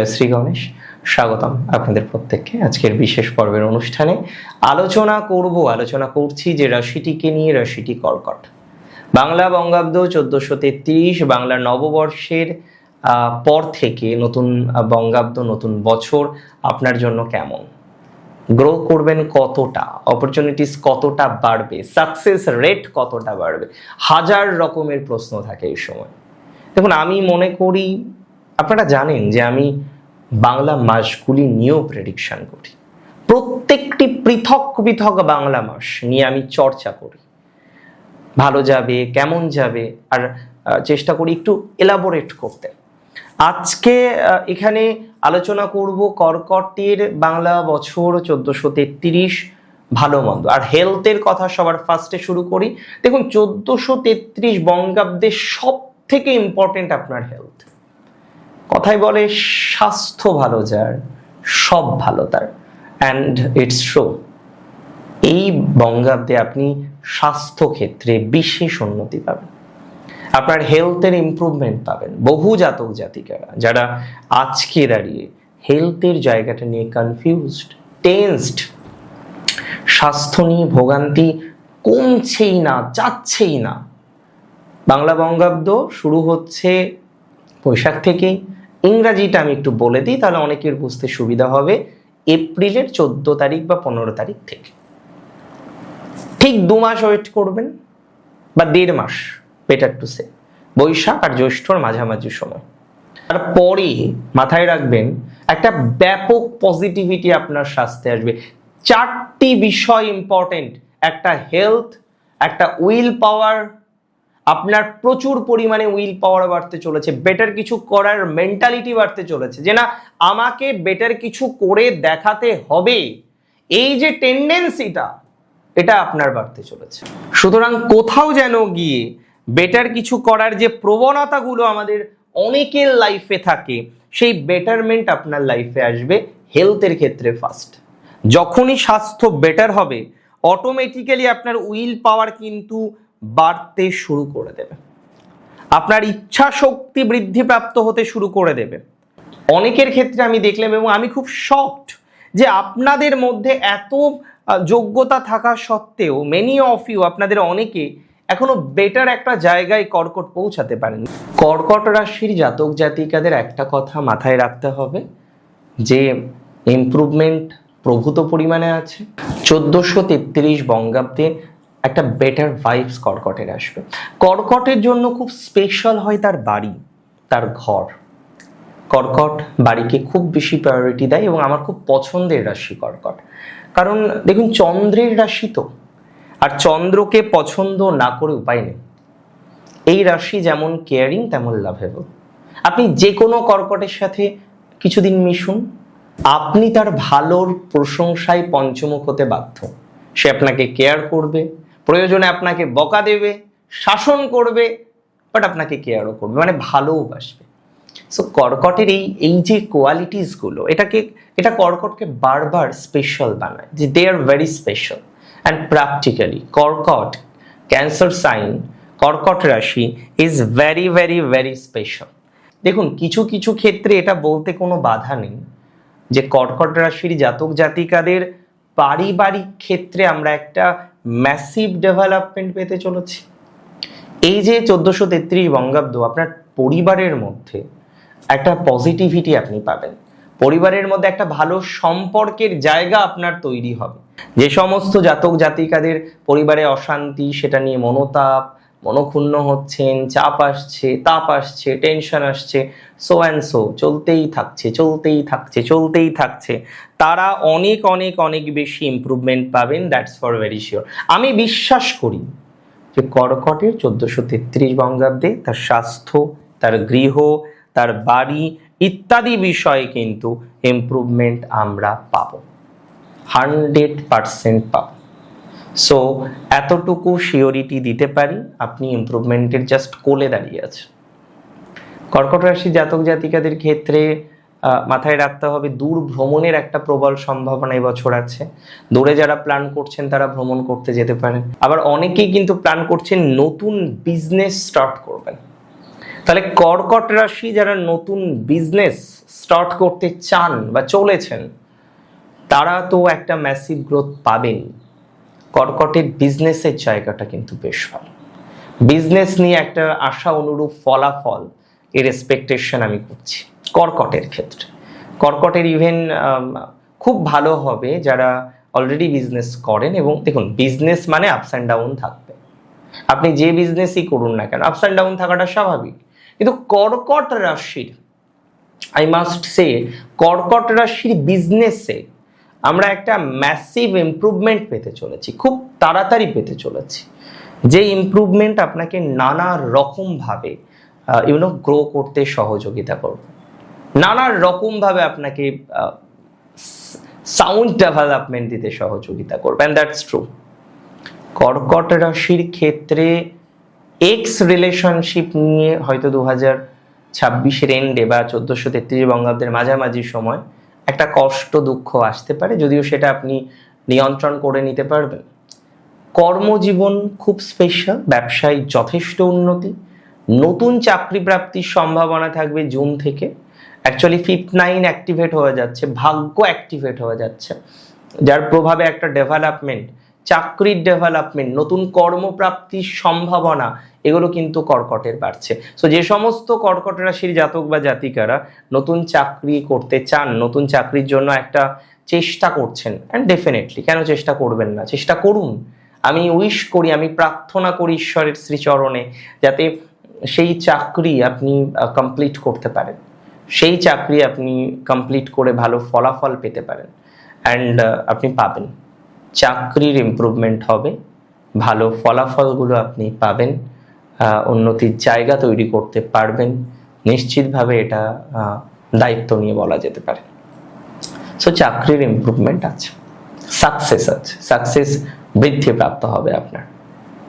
জয় শ্রী গণেশ। স্বাগতম আপনাদের প্রত্যেককে আজকের বিশেষ পর্বের অনুষ্ঠানে। আলোচনা করছি যে রাশিটিকে নিয়ে, রাশিটি কর্কট। বাংলা বঙ্গাব্দ 1433, বাংলা নববর্ষের পর থেকে নতুন বঙ্গাব্দ, নতুন বছর আপনার জন্য কেমন? গ্রো করবেন কতটা, অপরচুনিটিস কতটা বাড়বে, সাকসেস রেট কতটা বাড়বে, হাজার রকমের প্রশ্ন থাকে এই সময়। দেখুন, আমি মনে করি আপনারা জানেন যে আমি বাংলা মাসগুলি নিয়েও প্রেডিকশন করি। প্রত্যেকটি পৃথক পৃথক বাংলা মাস নিয়ে আমি চর্চা করি, ভালো যাবে কেমন যাবে, আর চেষ্টা করি একটু এলাবোরেট করতে। আজকে এখানে আলোচনা করব কর্কটের বাংলা বছর 1433 ভালো মন্দ আর হেলথের কথা সবার ফার্স্টে শুরু করি। দেখুন, 1433 বঙ্গাব্দে সব থেকে ইম্পর্টেন্ট আপনার হেলথ। কথাই বলে স্বাস্থ্য ভালো যার সব ভালো তার, অ্যান্ড ইটস ট্রু। এই বঙ্গাব্দে আপনি স্বাস্থ্য ক্ষেত্রে বিশেষ উন্নতি পাবেন, আপনার হেলথের ইমপ্রুভমেন্ট পাবেন। বহু জাতক জাতিকারা যারা আজকে দাঁড়িয়ে হেলথের জায়গাটা নিয়ে কনফিউজড, টেন্সড, স্বাস্থ্য নিয়ে ভোগান্তি কমছেই না, যাচ্ছেই না। বাংলা বঙ্গাব্দ শুরু হচ্ছে বৈশাখ থেকেই। ইংরাজিটা আমি একটু বলে দিই, তাহলে অনেকের বুঝতে সুবিধা হবে। এপ্রিলের 14 তারিখ বা 15 তারিখ থেকে ঠিক 2 মাস ওয়েট করবেন, বা 1.5 মাস, বেটার টু সে। বৈশাখ আর জ্যৈষ্ঠর মাঝামাঝি সময়। তারপরে মাথায় রাখবেন একটা ব্যাপক পজিটিভিটি আপনার স্বাস্থ্যে আসবে। 4টি বিষয় ইম্পর্টেন্ট: একটা হেলথ, একটা উইল পাওয়ার, আপনার প্রচুর পরিমাণে উইল পাওয়ার বাড়তে চলেছে, বেটার কিছু করার মেন্টালিটি বাড়তে চলেছে, যে না আমাকে বেটার কিছু করে দেখাতে হবে, এই যে টেন্ডেন্সিটা, এটা আপনার বাড়তে চলেছে। সুতরাং কোথাও যেন গিয়ে বেটার কিছু করার যে প্রবণতাগুলো আমাদের অনেকের লাইফে থাকে, সেই বেটারমেন্ট আপনার লাইফে আসবে হেলথের ক্ষেত্রে ফার্স্ট। যখনই স্বাস্থ্য বেটার হবে, অটোমেটিক্যালি আপনার উইল পাওয়ার কিন্তু বাড়তে শুরু করে দেবে, আপনার ইচ্ছা শক্তি বৃদ্ধিপ্রাপ্ত হতে শুরু করে দেবে। অনেকের ক্ষেত্রে আমি দেখলাম, এবং আমি খুব শকড, যে আপনাদের মধ্যে এত যোগ্যতা থাকা সত্ত্বেও মেনি অফ ইউ, আপনাদের অনেকে এখনো বেটার একটা জায়গায় কর্কট পৌঁছাতে পারেনি। কর্কট রাশির জাতক জাতিকাদের একটা কথা মাথায় রাখতে হবে, যে ইমপ্রুভমেন্ট প্রভূত পরিমাণে আছে। 1433 বঙ্গাব্দে একটা বেটার ভাইবস কর্কটের আসবে। কর্কটের জন্য খুব স্পেশাল হয় তার বাড়ি, তার ঘর। কর্কট বাড়িকে খুব বেশি প্রায়োরিটি দেয়, এবং আমার খুব পছন্দের রাশি কর্কট। কারণ দেখুন, চন্দ্রের রাশি তো, আর চন্দ্রকে পছন্দ না করে উপায় নেই। এই রাশি যেমন কেয়ারিং তেমন লাভেবল। আপনি যে কোনো কর্কটের সাথে কিছুদিন মিশুন, আপনি তার ভালোর প্রশংসায় পঞ্চমুখ হতে বাধ্য। সে আপনাকে কেয়ার করবে, প্রয়োজনে আপনাকে বকা দেবে, শাসন করবে, বাট আপনাকে কেয়ারও করবে, মানে ভালোবাসবে। সো কর্কটের এই যে কোয়ালিটিসগুলো, এটা কর্কটকে বারবার স্পেশাল বানায়, যে they are very special. And practically কর্কট, ক্যান্সার সাইন, কর্কট রাশি is very very very special. দেখুন, কিছু কিছু ক্ষেত্রে এটা বলতে কোনো বাধা নেই যে কর্কট রাশির জাতক জাতিকাদের পারিবারিক ক্ষেত্রে আমরা একটা ম্যাসিভ ডেভেলপমেন্ট পেতে চলেছি। এই যে 1433 বঙ্গাব্দ, আপনার পরিবারের মধ্যে একটা পজিটিভিটি আপনি পাবেন, পরিবারের মধ্যে একটা ভালো সম্পর্কের জায়গা আপনার তৈরি হবে। যে সমস্ত জাতক জাতিকাদের পরিবারে অশান্তি, সেটা নিয়ে মনোক্ষুণ্ণ হচ্ছেন, চাপ আসছে, তাপ আসছে, টেনশন আসছে, সো অ্যান্ড সো চলতেই থাকছে, তারা অনেক অনেক অনেক বেশি ইমপ্রুভমেন্ট পাবেন। That's for very sure. আমি বিশ্বাস করি যে কর্কটের 1433 বঙ্গাব্দে তার স্বাস্থ্য, তার গৃহ, তার বাড়ি ইত্যাদি বিষয়ে কিন্তু ইমপ্রুভমেন্ট আমরা পাবো, 100% পাবো। সো এতটুকু শিওরিটি দিতে পারি, আপনি ইমপ্রুভমেন্টের জাস্ট কোলে দাঁড়িয়ে আছে। কর্কট রাশি জাতক জাতিকাদের ক্ষেত্রে মাথায় রাখতে হবে, দূর ভ্রমণের একটা প্রবল সম্ভাবনা এবছর আছে। দূরে যারা প্ল্যান করছেন তারা ভ্রমণ করতে যেতে পারেন। আবার অনেকেই কিন্তু প্ল্যান করছেন নতুন বিজনেস স্টার্ট করবেন। তাহলে কর্কট রাশি যারা নতুন বিজনেস স্টার্ট করতে চান বা চলেছেন, তারা তো একটা ম্যাসিভ গ্রোথ পাবেন। কর্কটের বিজনেসের জায়গাটা কিন্তু বেশ ভালো, বিজনেস নিয়ে একটা আশা অনুরূপ ফলাফল এর এক্সপেকটেশন আমি করছি কর্কটের ক্ষেত্রে। কর্কটের ইভেন খুব ভালো হবে যারা অলরেডি বিজনেস করেন। এবং দেখুন, বিজনেস মানে আপস অ্যান্ড ডাউন থাকবে, আপনি যে বিজনেসই করুন না কেন আপস অ্যান্ড ডাউন থাকাটা স্বাভাবিক। কিন্তু কর্কট রাশির, আই মাস্ট সে, কর্কট রাশির বিজনেসে আমরা একটা ম্যাসিভ ইমপ্রুভমেন্ট পেতে চলেছি, খুব তাড়াতাড়ি পেতে চলেছি, যে ইমপ্রুভমেন্ট আপনাকে নানা রকমভাবে গ্রো করতে সহযোগিতা করবে, নানা রকমভাবে আপনাকে সাউন্ড ডেভেলপমেন্ট দিতে সহযোগিতা করবে। And that's true. কর্কট রাশির ক্ষেত্রে এক্স রিলেশনশিপ নিয়ে হয়তো 2026-এর এন্ডে বা 1433 বঙ্গাব্দের মাঝামাঝি সময় একটা কষ্ট দুঃখ আসতে পারে, যদিও সেটা আপনি নিয়ন্ত্রণ করে নিতে পারবেন। কর্মজীবন খুব স্পেশাল, ব্যবসায় যথেষ্ট উন্নতি, নতুন চাকরি প্রাপ্তির সম্ভাবনা থাকবে জুন থেকে। অ্যাকচুয়ালি 5th 9 অ্যাক্টিভেট হয়ে যাচ্ছে, ভাগ্য অ্যাক্টিভেট হয়ে যাচ্ছে, যার প্রভাবে একটা ডেভেলপমেন্ট, চাকরির ডেভেলপমেন্ট, নতুন কর্মপ্রাপ্তির সম্ভাবনা, এগুলো কিন্তু কর্কটের বাড়ছে। সো যে সমস্ত কর্কট রাশির জাতক বা জাতিকারা নতুন চাকরি করতে চান, নতুন চাকরির জন্য একটা চেষ্টা করছেন, অ্যান্ড ডেফিনেটলি কেন চেষ্টা করবেন না, চেষ্টা করুন। আমি উইশ করি, আমি প্রার্থনা করি ঈশ্বরের শ্রীচরণে যাতে সেই চাকরি আপনি কমপ্লিট করতে পারেন, সেই চাকরি আপনি কমপ্লিট করে ভালো ফলাফল পেতে পারেন। অ্যান্ড আপনি পাবেন, চাকরির ইমপ্রুভমেন্ট হবে, ভালো ফলাফলগুলো আপনি পাবেন, উন্নতির জায়গা তৈরি করতে পারবেন, নিশ্চিতভাবে এটা দায়িত্ব নিয়ে বলা যেতে পারে। সো চাকরির ইমপ্রুভমেন্ট আছে, সাকসেস আছে, সাকসেস বৃদ্ধিপ্রাপ্ত হবে আপনার।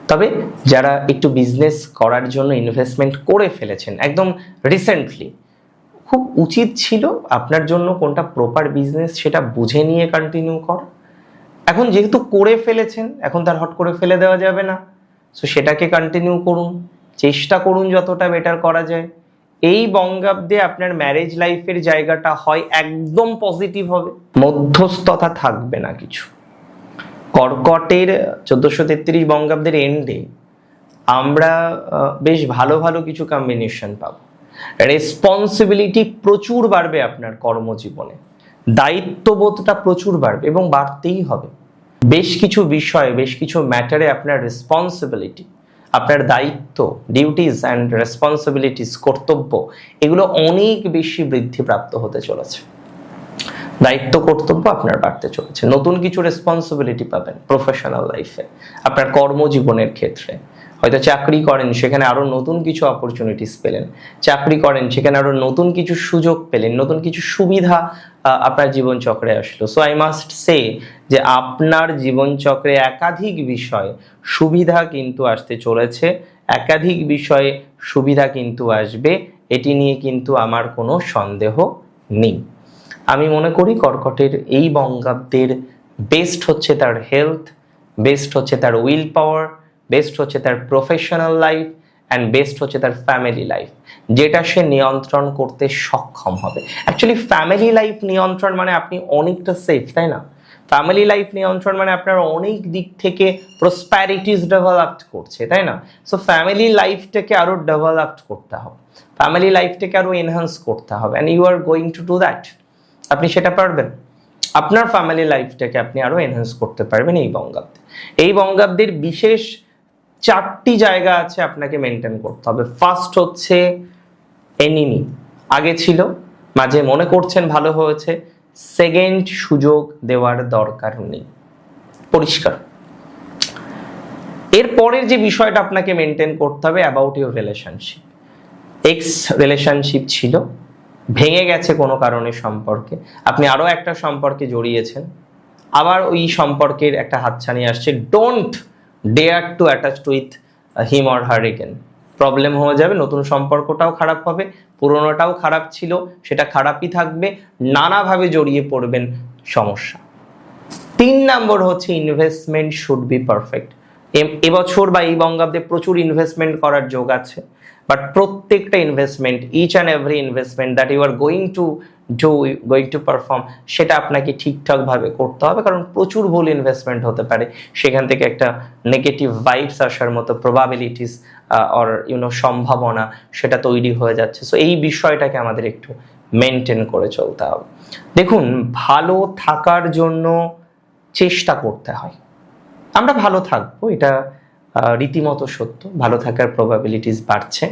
তবে যারা একটু বিজনেস করার জন্য ইনভেস্টমেন্ট করে ফেলেছেন একদম রিসেন্টলি, খুব উচিত ছিল আপনার জন্য কোনটা প্রপার বিজনেস সেটা বুঝে নিয়ে কন্টিনিউ করা। এখন যেহেতু করে ফেলেছেন, এখন তার হট করে ফেলে দেওয়া যাবে না, সো সেটাকে কন্টিনিউ করুন, চেষ্টা করুন যতটা বেটার করা যায়। এই বঙ্গাব্দে আপনার ম্যারেজ লাইফের জায়গাটা হয় একদম পজিটিভ হবে, মধ্যস্থতা থাকবে না কিছু। কর্কটের 1433 বঙ্গাব্দের এন্ডে আমরা বেশ ভালো ভালো কিছু কম্বিনেশন পাবো। রেসপন্সিবিলিটি প্রচুর বাড়বে আপনার কর্মজীবনে, দায়িত্ববোধটা প্রচুর বাড়বে এবং বাড়তেই হবে। বেশ কিছু বিষয়ে, বেশ কিছু ম্যাটারে আপনার রেসপন্সিবিলিটি, আপনার দায়িত্ব, ডিউটিস অ্যান্ড রেসপন্সিবিলিটিস, কর্তব্য, এগুলো অনেক বেশি বৃদ্ধিপ্রাপ্ত হতে চলেছে। দায়িত্ব কর্তব্য আপনার বাড়তে চলেছে, নতুন কিছু রেসপন্সিবিলিটি পাবেন প্রফেশনাল লাইফে, আপনার কর্মজীবনের ক্ষেত্রে। হয়তো চাকরি করেন, সেখানে আরো নতুন কিছু অপরচুনিটিস পেলেন, চাকরি করেন সেখানে আরো নতুন কিছু সুযোগ পেলেন, নতুন কিছু সুবিধা আপনার জীবনচক্রে আসলো। সো আই মাস্ট সে যে আপনার জীবনচক্রে একাধিক বিষয়ে সুবিধা কিন্তু আসতে চলেছে, একাধিক বিষয়ে সুবিধা কিন্তু আসবে, এটি নিয়ে কিন্তু আমার কোনো সন্দেহ নেই। আমি মনে করি কর্কটের এই বঙ্গাব্দের বেস্ট হচ্ছে তার হেলথ, বেস্ট হচ্ছে তার উইল পাওয়ার, বেস্ট হচ্ছে তার প্রফেশনাল লাইফ, অ্যান্ড বেস্ট হচ্ছে তার ফ্যামিলি লাইফ, যেটা সে নিয়ন্ত্রণ করতে সক্ষম হবে। অ্যাকচুয়ালি ফ্যামিলি লাইফ নিয়ন্ত্রণ মানে আপনি অনেকটা সেফ, তাই না? ফ্যামিলি লাইফ নিয়ন্ত্রণ মানে আপনার অনেক দিক থেকে প্রসপ্যারিটিস ডেভেলপ করছে, তাই না? সো ফ্যামিলি লাইফটাকে আরো ডেভেলপ করতে হবে, ফ্যামিলি লাইফটাকে আরো এনহান্স করতে হবে, and you are going to do that. আপনি সেটা পারবেন, আপনার ফ্যামিলি লাইফটাকে আপনি আরো এনহান্স করতে পারবেন এই বঙ্গাব্দে। এই বঙ্গাব্দের বিশেষ 4টি জায়গা আছে আপনাকে মেনটেন করতে হবে। ফার্স্ট হচ্ছে এনিমি, আগে ছিল, মাঝে মনে করছেন ভালো হয়েছে, সেকেন্ড সুযোগ দেওয়ার দরকার নেই, পরিষ্কার। এর পরের যে বিষয়টা আপনাকে মেনটেন করতে হবে about your relationship. X relationship ছিল, ভেঙে গেছে কোনো কারণে সম্পর্কে, আপনি আরো একটা সম্পর্কে জড়িয়েছেন, আবার ওই সম্পর্কের একটা হাতছানি আসছে। Don't dare to attach with him or her again, problem হয়ে যাবে, নতুন সম্পর্কটাও খারাপ হবে, পুরোনোটাও খারাপ ছিল, সেটা খারাপই থাকবে, নানাভাবে জড়িয়ে পড়বেন, সমস্যা। 3 নম্বর হচ্ছে ইনভেস্টমেন্ট শুড বি পারফেক্ট। এবছর বা এই বঙ্গাব্দে প্রচুর ইনভেস্টমেন্ট করার যোগ আছে, বাট প্রত্যেকটা investment, each and every investment that you are going to do going to perform, সেটা আপনাকে ঠিকঠাকভাবে করতে হবে, কারণ প্রচুর ভুল ইনভেস্টমেন্ট হতে পারে, সেখান থেকে একটা নেগেটিভ ভাইবস আসার মতো প্রবাবিলিটিস অর সম্ভাবনা সেটা তৈরি হয়ে যাচ্ছে। সো এই বিষয়টাকে আমাদের একটু মেনটেন করে চলতে হবে। দেখুন, ভালো থাকার জন্য চেষ্টা করতে হয়। আমরা ভালো থাকবো, এটা রীতিমতো সত্য, ভালো থাকার প্রবাবিলিটিস বাড়ছে।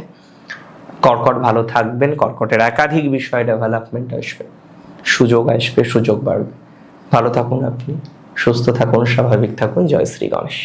কর্কট ভালো থাকবেন, কর্কটের একাধিক বিষয়ে ডেভেলপমেন্ট আসবে, সুযোগ আসবে, সুযোগ বাড়বে। ভালো থাকুন আপনি, সুস্থ থাকুন, স্বাভাবিক থাকুন। জয় শ্রী গণেশ।